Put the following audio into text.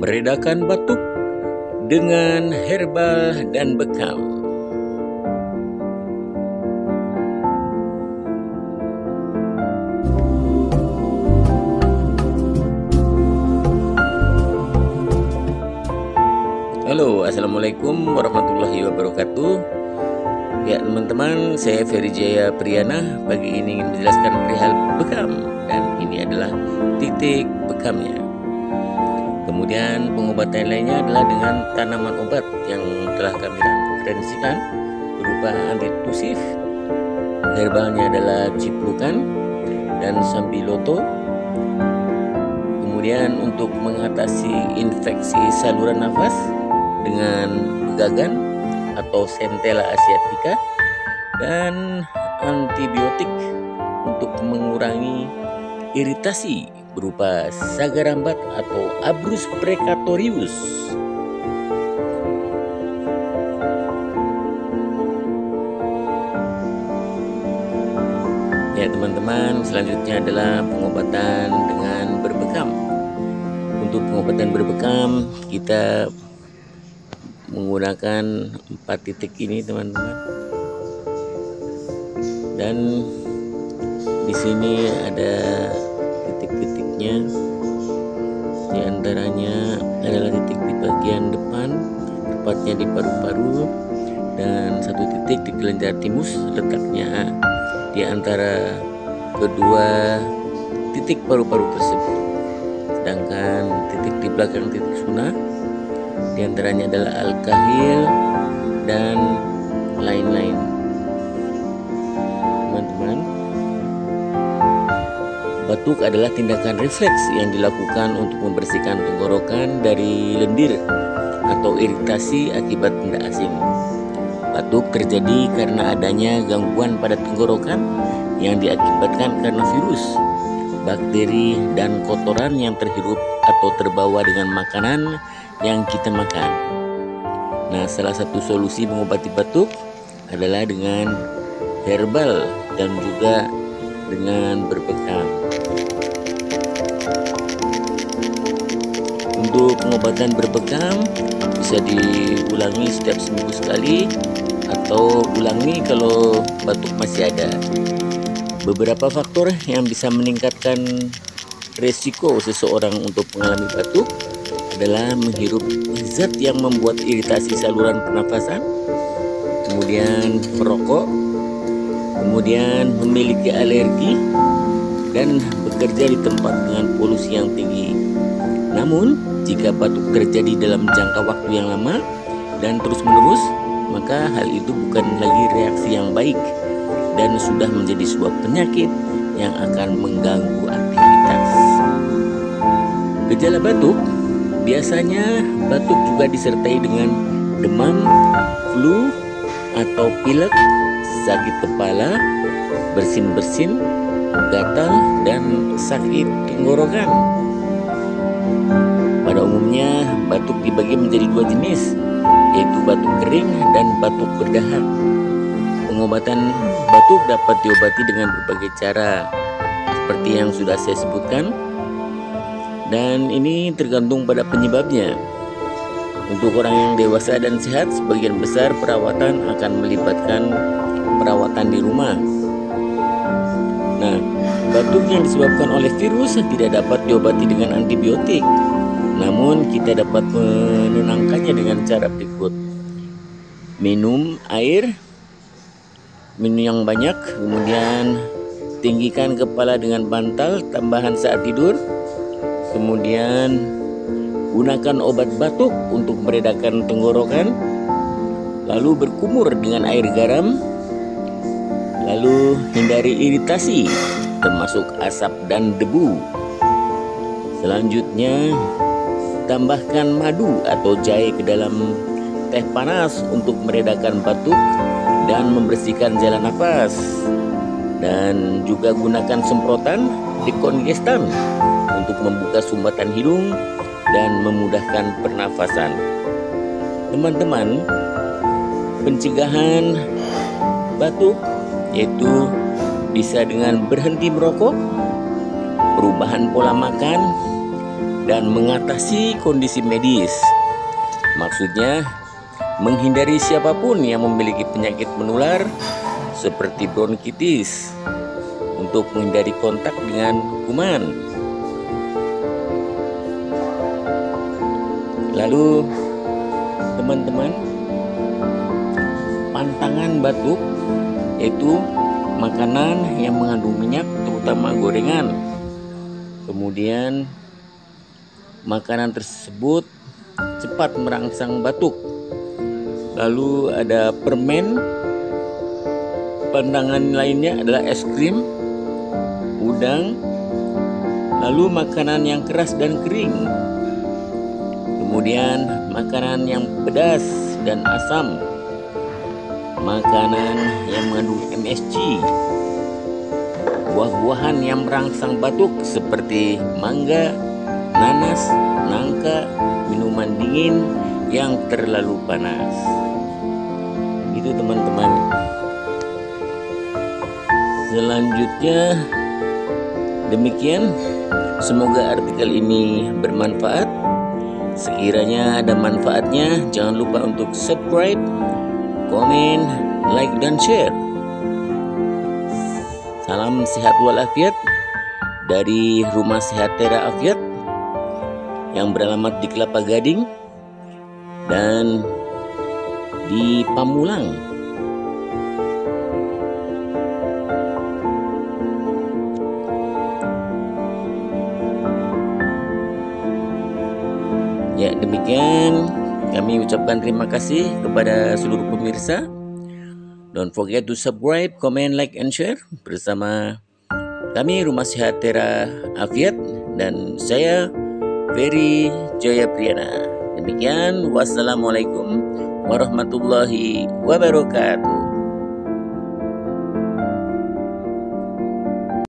meredakan batuk dengan herbal dan bekam. Halo, assalamualaikum warahmatullahi wabarakatuh. Ya teman-teman, saya Ferry Jaya Priyana. Pagi ini ingin menjelaskan perihal bekam, dan ini adalah titik bekamnya. Kemudian pengobatan lainnya adalah dengan tanaman obat yang telah kami referensikan berupa antitusif. Herbalnya adalah ciplukan dan sambiloto. Kemudian untuk mengatasi infeksi saluran nafas dengan begagan atau Centella asiatica, dan antibiotik untuk mengurangi iritasi berupa sagarambat atau Abrus precatorius. Ya teman-teman, selanjutnya adalah pengobatan dengan berbekam. Untuk pengobatan berbekam kita menggunakan 4 titik ini teman-teman, dan di sini ada titik-titiknya. Di antaranya adalah titik di bagian depan, tepatnya di paru-paru, dan 1 titik di kelenjar timus, letaknya di antara kedua titik paru-paru tersebut. Sedangkan titik di belakang titik sunah di antaranya adalah al-kahil dan lain-lain. Teman-teman, batuk adalah tindakan refleks yang dilakukan untuk membersihkan tenggorokan dari lendir atau iritasi akibat benda asing. Batuk terjadi karena adanya gangguan pada tenggorokan yang diakibatkan karena virus, bakteri, dan kotoran yang terhirup atau terbawa dengan makanan yang kita makan. Nah, salah satu solusi mengobati batuk adalah dengan herbal dan juga dengan berbekam. Untuk pengobatan berbekam bisa diulangi setiap seminggu sekali, atau ulangi kalau batuk masih ada. Beberapa faktor yang bisa meningkatkan resiko seseorang untuk mengalami batuk adalah menghirup zat yang membuat iritasi saluran pernafasan, kemudian merokok, kemudian memiliki alergi, dan bekerja di tempat dengan polusi yang tinggi. Namun, jika batuk terjadi dalam jangka waktu yang lama dan terus-menerus, maka hal itu bukan lagi reaksi yang baik dan sudah menjadi sebuah penyakit yang akan mengganggu aktivitas. Gejala batuk: biasanya batuk juga disertai dengan demam, flu, atau pilek, sakit kepala, bersin-bersin, gatal, dan sakit tenggorokan. Pada umumnya, batuk dibagi menjadi 2 jenis, yaitu batuk kering dan batuk berdahak. Pengobatan batuk dapat diobati dengan berbagai cara, seperti yang sudah saya sebutkan, dan ini tergantung pada penyebabnya. Untuk orang yang dewasa dan sehat, sebagian besar perawatan akan melibatkan perawatan di rumah. Nah, batuk yang disebabkan oleh virus tidak dapat diobati dengan antibiotik, namun kita dapat menenangkannya dengan cara berikut: minum yang banyak, kemudian tinggikan kepala dengan bantal tambahan saat tidur. Kemudian gunakan obat batuk untuk meredakan tenggorokan, lalu berkumur dengan air garam, lalu hindari iritasi termasuk asap dan debu. Selanjutnya, tambahkan madu atau jahe ke dalam teh panas untuk meredakan batuk dan membersihkan jalan nafas. Dan juga gunakan semprotan dekongestan untuk membuka sumbatan hidung dan memudahkan pernafasan. Teman-teman, pencegahan batuk yaitu bisa dengan berhenti merokok, perubahan pola makan, dan mengatasi kondisi medis. Maksudnya, menghindari siapapun yang memiliki penyakit menular seperti bronkitis untuk menghindari kontak dengan kuman. Lalu, teman-teman, pantangan batuk yaitu makanan yang mengandung minyak, terutama gorengan. Kemudian makanan tersebut cepat merangsang batuk. Lalu ada permen. Pantangan lainnya adalah es krim, udang, lalu makanan yang keras dan kering. Kemudian makanan yang pedas dan asam, makanan yang mengandung MSG, buah-buahan yang merangsang batuk seperti mangga, nanas, nangka, minuman dingin yang terlalu panas. Itu teman-teman. Selanjutnya demikian, semoga artikel ini bermanfaat. Sekiranya ada manfaatnya, jangan lupa untuk subscribe, komen, like, dan share. Salam sehat walafiat dari Rumah Sehat Tera Afiat yang beralamat di Kelapa Gading dan di Pamulang. Ya, demikian kami ucapkan terima kasih kepada seluruh pemirsa. Don't forget to subscribe, comment, like, and share bersama kami Rumah Sehat Tera Afiat dan saya Ferry Jayapriyana. Demikian, wassalamualaikum warahmatullahi wabarakatuh.